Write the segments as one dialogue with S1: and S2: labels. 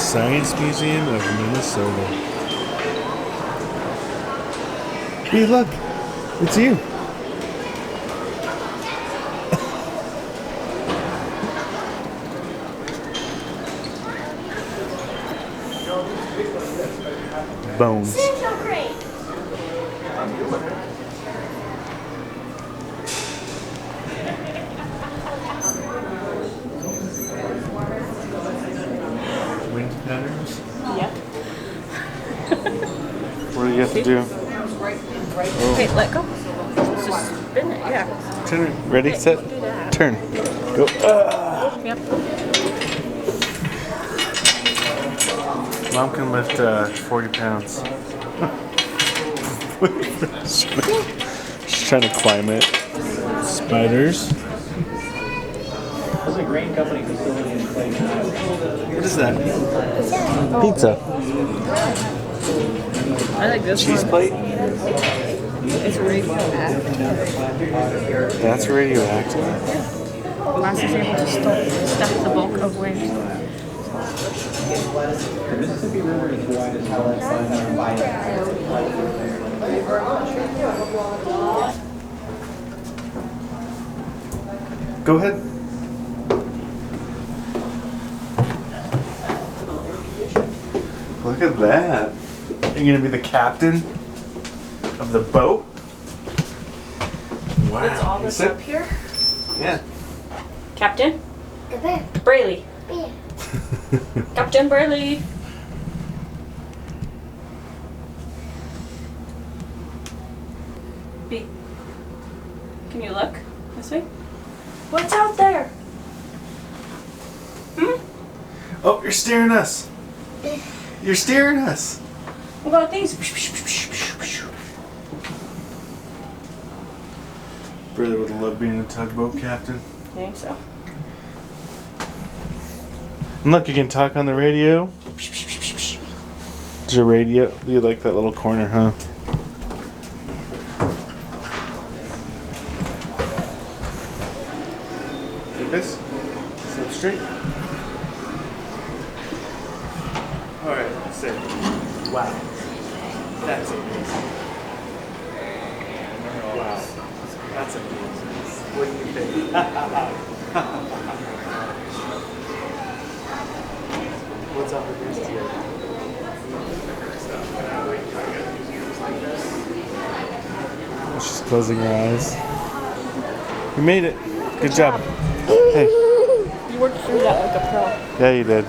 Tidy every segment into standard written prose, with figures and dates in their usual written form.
S1: Science Museum of Minnesota. Hey, look! It's you! Bones. Wind patterns?
S2: Yep.
S1: What do you have to do?
S2: Oh. Okay, let go. Just spin it, yeah.
S1: Turn it. Ready,
S2: Okay,
S1: set,
S2: don't do that.
S1: turn. Go.
S2: Yep.
S1: Mom can lift 40 pounds. She's trying to climb it. Spiders.
S3: There's a grain company facility in Clayton.
S1: What is that? Pizza.
S2: I like this
S1: Cheese
S2: one.
S1: plate?
S2: It's radioactive.
S1: That's radioactive.
S2: Glass is able to stuff the bulk of waves.
S3: The Mississippi River is wide as well as 500
S1: Go ahead. Look at that. You're gonna be the captain of the boat? Wow.
S2: It's all this
S1: Sit.
S2: up here.
S1: Yeah.
S2: Captain? Brayley. Captain Brayley. B. Can you look this way? What's out there? Hmm?
S1: Oh, you're steering us. You're steering us.
S2: What about these?
S1: Brother would love being a tugboat captain.
S2: You think so?
S1: And look, you can talk on the radio. There's your radio. You like that little corner, huh? Like this? Sit up straight. Alright, say, wow. That's amazing. Wow. That's amazing. What do you think? What's up with yours today? She's closing her eyes. You made it. Good job. Hey.
S2: You worked through that like a pro.
S1: Yeah, you did.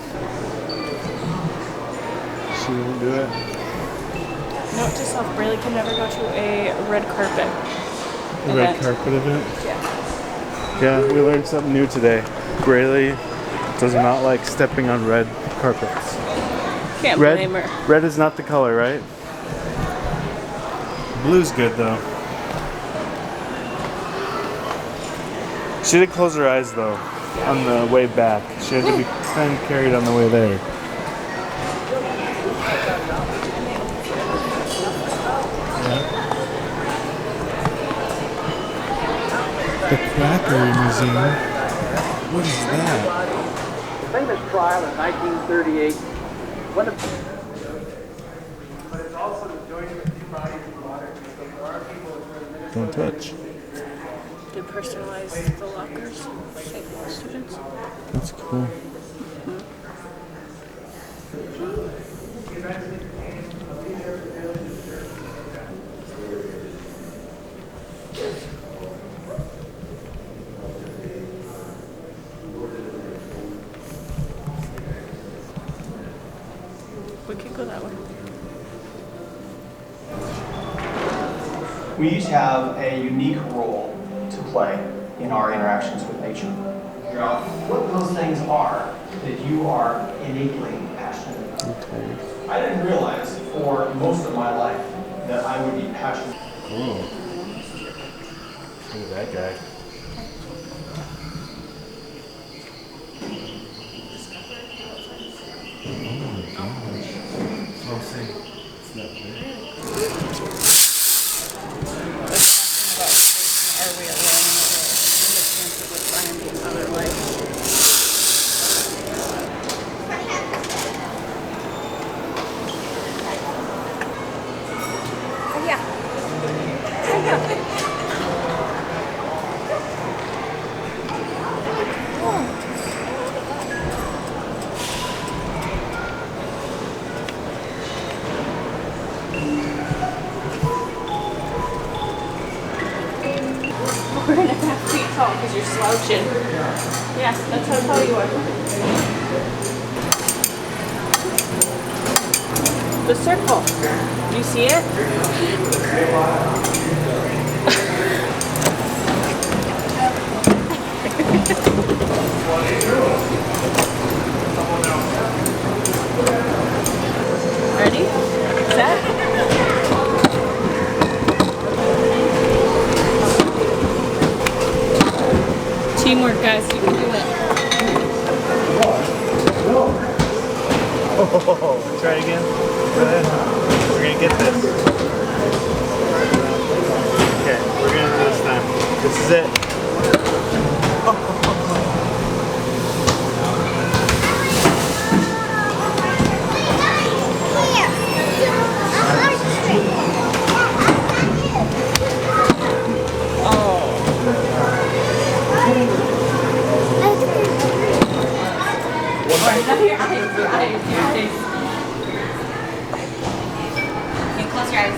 S1: She didn't do it.
S2: Note to self, Brayley can never go to a red carpet.
S1: The red
S2: event.
S1: carpet event?
S2: Yeah.
S1: Yeah, we learned something new today. Brayley does not like stepping on red carpets.
S2: Can't blame her.
S1: Red is not the color, right? Blue's good though. She did close her eyes though on the way back. She had to be kind of carried on the way there. The Quackery Museum. What is that?
S3: Famous trial in 1938. But it's also the joining of two bodies in water. So there are people who are
S1: Don't touch.
S2: They personalize the lockers, like students.
S1: That's cool.
S2: We can go that way.
S4: We each have a unique role to play in our interactions with nature. Figure out what those things are that you are innately passionate about.
S1: Okay.
S4: I didn't realize for most of my life that I would be passionate.
S1: Ooh. Look at that guy. Oh, see. It's not big.
S2: Are we alone in the world? And the chances of finding other life. 4.5 feet tall because you're slouching. Yeah, that's how tall you are. The circle. Do you see it? Ready? Set? Teamwork, guys. You can do it.
S1: Oh, try again. Go ahead. We're gonna get this. Okay, we're gonna do this time. This is it.
S2: Close your eyes.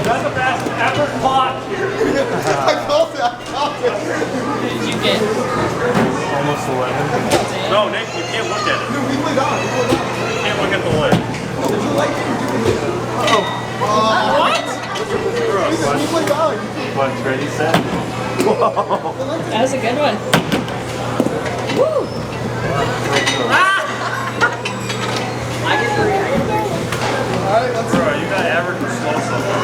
S5: That's the best ever caught.
S3: I called it.
S2: What did you get?
S1: Almost 11.
S5: No, Nick, you can't look at it.
S3: No, we went on.
S5: You can't look at the lid.
S3: Did you like it?
S2: What?
S3: We went on.
S1: What's ready, set?
S2: That was a good one. Woo!
S3: Alright, let's
S5: Bro, you got average or slow so far.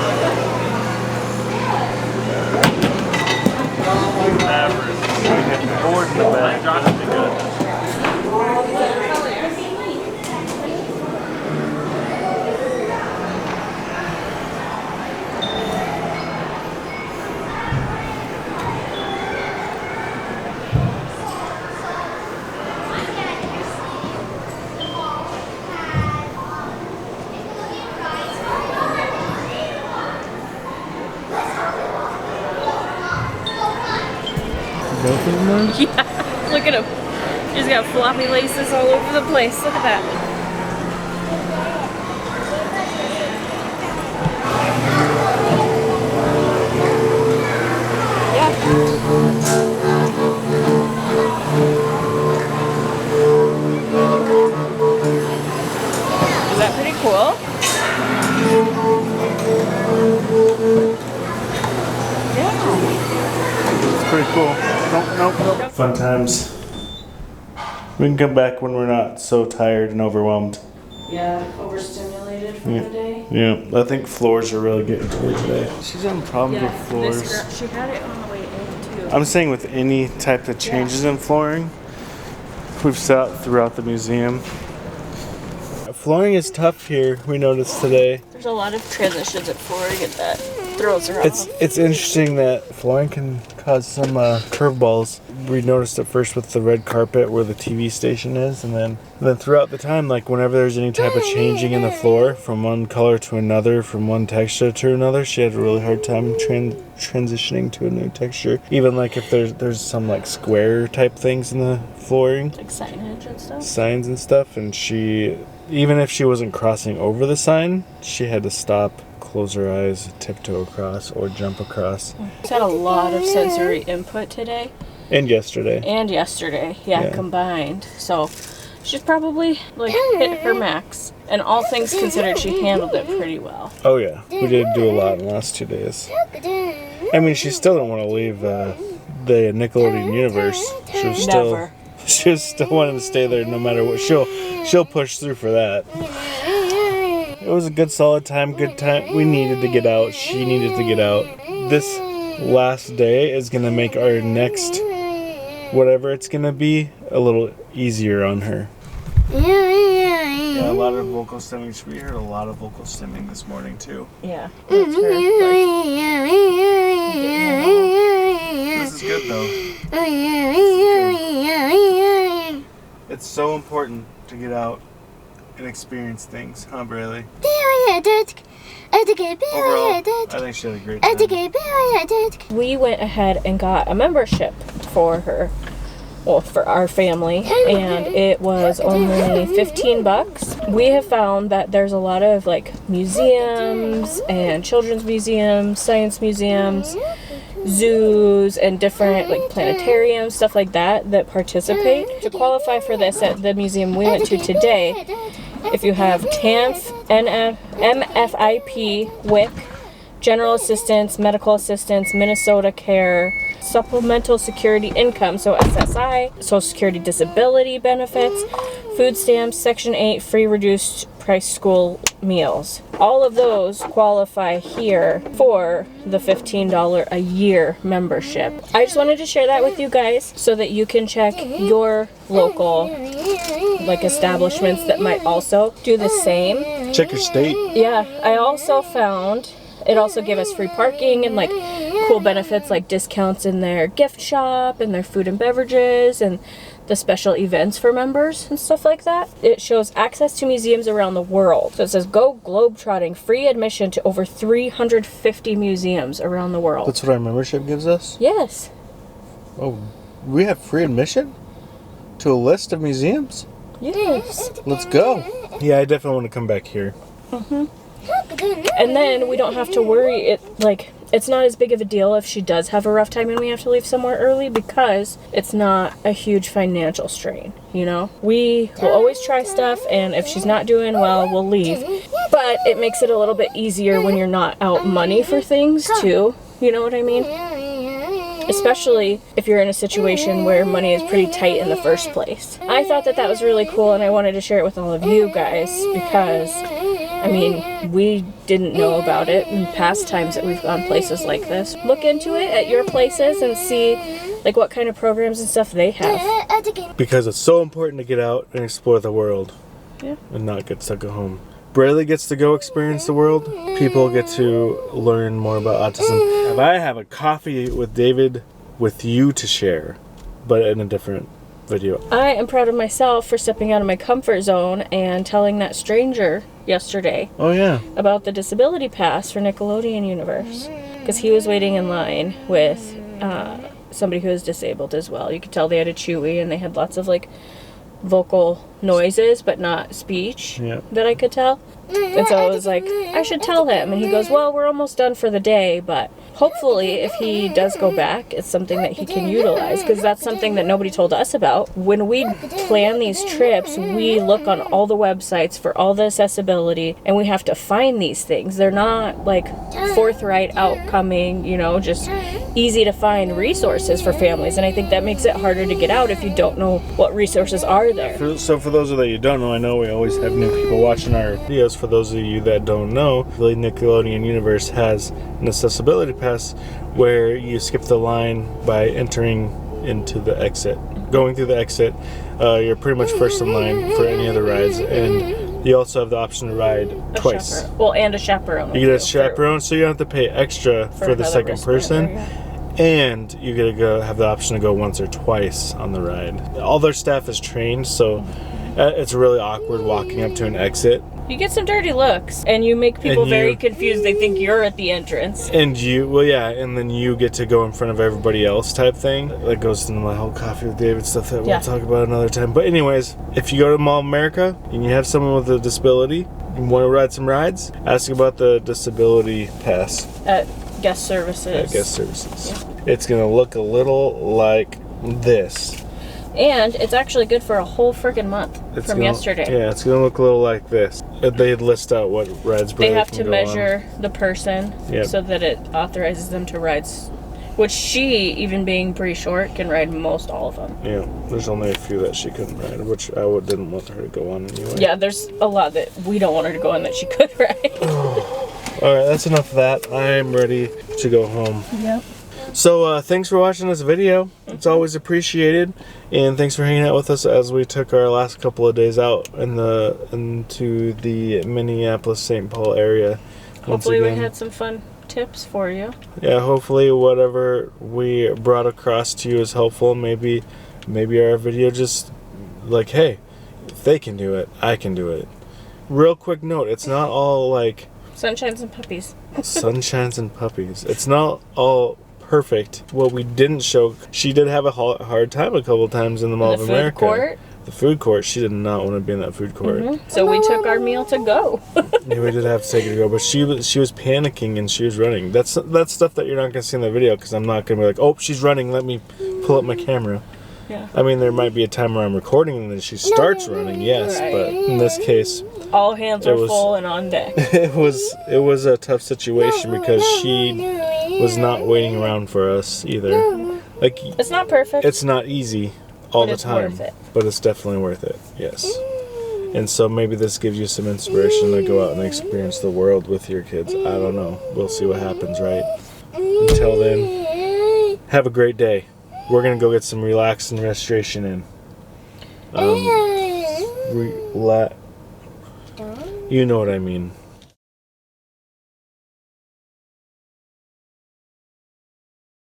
S5: Average.
S1: Board in the
S5: I
S1: back.
S5: think Josh would be good at this.
S1: Both of them?
S2: Yeah, look at him. He's got floppy laces all over the place. Look at that. Is that pretty cool?
S1: It's pretty cool. Nope. Fun times. We can come back when we're not so tired and overwhelmed.
S2: Yeah, overstimulated from the day.
S1: Yeah, I think floors are really getting to her today. She's having problems with floors.
S2: She had it on the way in too.
S1: I'm saying with any type of changes in flooring, we've sat throughout the museum. Flooring is tough here, we noticed today.
S2: There's a lot of transitions at flooring and that throws her off.
S1: It's interesting that flooring can cause some curveballs. We noticed it first with the red carpet where the TV station is, and then throughout the time, like whenever there's any type of changing in the floor from one color to another, from one texture to another, she had a really hard time transitioning to a new texture. Even like if there's some like square type things in the flooring,
S2: Like signage and stuff.
S1: signs and stuff, and she, even if she wasn't crossing over the sign, she had to stop, close her eyes, tiptoe across, or jump across.
S2: She's had a lot of sensory input today.
S1: And yesterday.
S2: And yesterday, yeah, combined. So she's probably like hit her max. And all things considered, she handled it pretty well.
S1: Oh yeah, we did do a lot in the last 2 days. I mean, she still didn't want to leave the Nickelodeon universe. She was still,
S2: Never.
S1: she was still wanting to stay there no matter what. She'll push through for that. It was a good solid time, good time. We needed to get out. She needed to get out. This last day is gonna make our next, whatever it's gonna be, a little easier on her. Yeah, a lot of vocal stimming. We heard a lot of vocal stimming this morning too.
S2: Yeah. That's her.
S1: This is good though. It's so important to get out and experience things, huh, Braylee? Overall, I think she had a great time.
S2: We went ahead and got a membership for her. Well, for our family, and it was only $15. we have found that there's a lot of like museums and children's museums, science museums, zoos, and different like planetariums, stuff like that, that participate. To qualify for this at the museum we went to today, if you have TANF, MFIP, WIC, General Assistance, Medical Assistance, Minnesota Care, Supplemental Security Income, so SSI, Social Security Disability Benefits, food stamps, Section 8, free reduced price school meals. All of those qualify here for the $15 a year membership. I just wanted to share that with you guys so that you can check your local like establishments that might also do the same.
S1: Check your state.
S2: Yeah, I also found it also gave us free parking and like cool benefits like discounts in their gift shop and their food and beverages and the special events for members and stuff like that. It shows access to museums around the world. So it says go globetrotting, free admission to over 350 museums around the world.
S1: That's what our membership gives us?
S2: Yes.
S1: Oh, we have free admission to a list of museums?
S2: Yes.
S1: Let's go. Yeah, I definitely want to come back here.
S2: And then we don't have to worry, it's not as big of a deal if she does have a rough time and we have to leave somewhere early because it's not a huge financial strain, you know? We will always try stuff, and if she's not doing well, we'll leave. But it makes it a little bit easier when you're not out money for things too, you know what I mean? Especially if you're in a situation where money is pretty tight in the first place. I thought that was really cool, and I wanted to share it with all of you guys because, I mean, we didn't know about it in past times that we've gone places like this. Look into it at your places and see like what kind of programs and stuff they have.
S1: Because it's so important to get out and explore the world.
S2: Yeah.
S1: And not get stuck at home. Brayley gets to go experience the world. People get to learn more about autism. And I have a coffee with David with you to share, but in a different video.
S2: I am proud of myself for stepping out of my comfort zone and telling that stranger yesterday about the disability pass for Nickelodeon Universe, because he was waiting in line with somebody who is disabled as well. You could tell they had a Chewy and they had lots of like vocal noises but not speech that I could tell. And so I was like, I should tell him. And he goes, well, we're almost done for the day, but hopefully if he does go back, it's something that he can utilize, because that's something that nobody told us about. When we plan these trips, we look on all the websites for all the accessibility, and we have to find these things. They're not like forthright, outcoming, you know, just easy to find resources for families. And I think that makes it harder to get out if you don't know what resources are there.
S1: So for those of you that don't know, I know we always have new people watching our videos. For those of you that don't know, the Nickelodeon Universe has an accessibility pass where you skip the line by entering into the exit. Going through the exit, you're pretty much first in line for any other rides, and you also have the option to ride twice.
S2: And a chaperone.
S1: You get a chaperone, so you don't have to pay extra for the second person. And you get to have the option to go once or twice on the ride. All their staff is trained, so it's really awkward walking up to an exit.
S2: You get some dirty looks, and you make people very confused. They think you're at the entrance.
S1: And and then you get to go in front of everybody else type thing. That goes into my whole Coffee with David stuff that we'll talk about another time. But anyways, if you go to Mall of America and you have someone with a disability and want to ride some rides, ask about the disability pass.
S2: At guest services.
S1: Yeah. It's going to look a little like this.
S2: And it's actually good for a whole freaking month yesterday.
S1: Yeah, it's going to look a little like this. They list out what rides
S2: they have to measure the person so that it authorizes them to ride, which she, even being pretty short, can ride most all of them. Yeah,
S1: there's only a few that she couldn't ride, which I didn't want her to go on anyway.
S2: Yeah, there's a lot that we don't want her to go on that she could ride.
S1: Alright, that's enough of that. I'm ready to go home.
S2: Yep.
S1: So thanks for watching this video. It's always appreciated, and thanks for hanging out with us as we took our last couple of days out into the Minneapolis-St. Paul area.
S2: Hopefully we had some fun tips for you.
S1: Yeah, hopefully whatever we brought across to you is helpful. Maybe our video just like, hey, if they can do it, I can do it. Real quick note, it's not all like
S2: sunshines and puppies.
S1: Sunshines and puppies. It's not all perfect. What we didn't show, she did have a hard time a couple times in the Mall of America. the food court, she did not want to be in that food court.
S2: So we took our meal to go.
S1: Yeah, we did have to take her to go, but she was panicking and she was running. That's stuff that you're not gonna see in the video because I'm not gonna be like, oh, she's running. Let me pull up my camera.
S2: Yeah.
S1: I mean, there might be a time where I'm recording and then she starts running, yes,
S2: Right.
S1: but in this case,
S2: All hands were full and on deck.
S1: it was a tough situation because she was not waiting around for us either. Like,
S2: It's not perfect.
S1: it's not easy all
S2: But
S1: the
S2: it's
S1: time,
S2: worth it.
S1: but it's definitely worth it. Yes. And so maybe this gives you some inspiration to go out and experience the world with your kids. I don't know. We'll see what happens, right? Until then, have a great day. We're gonna go get some relax and restoration in. You know what I mean.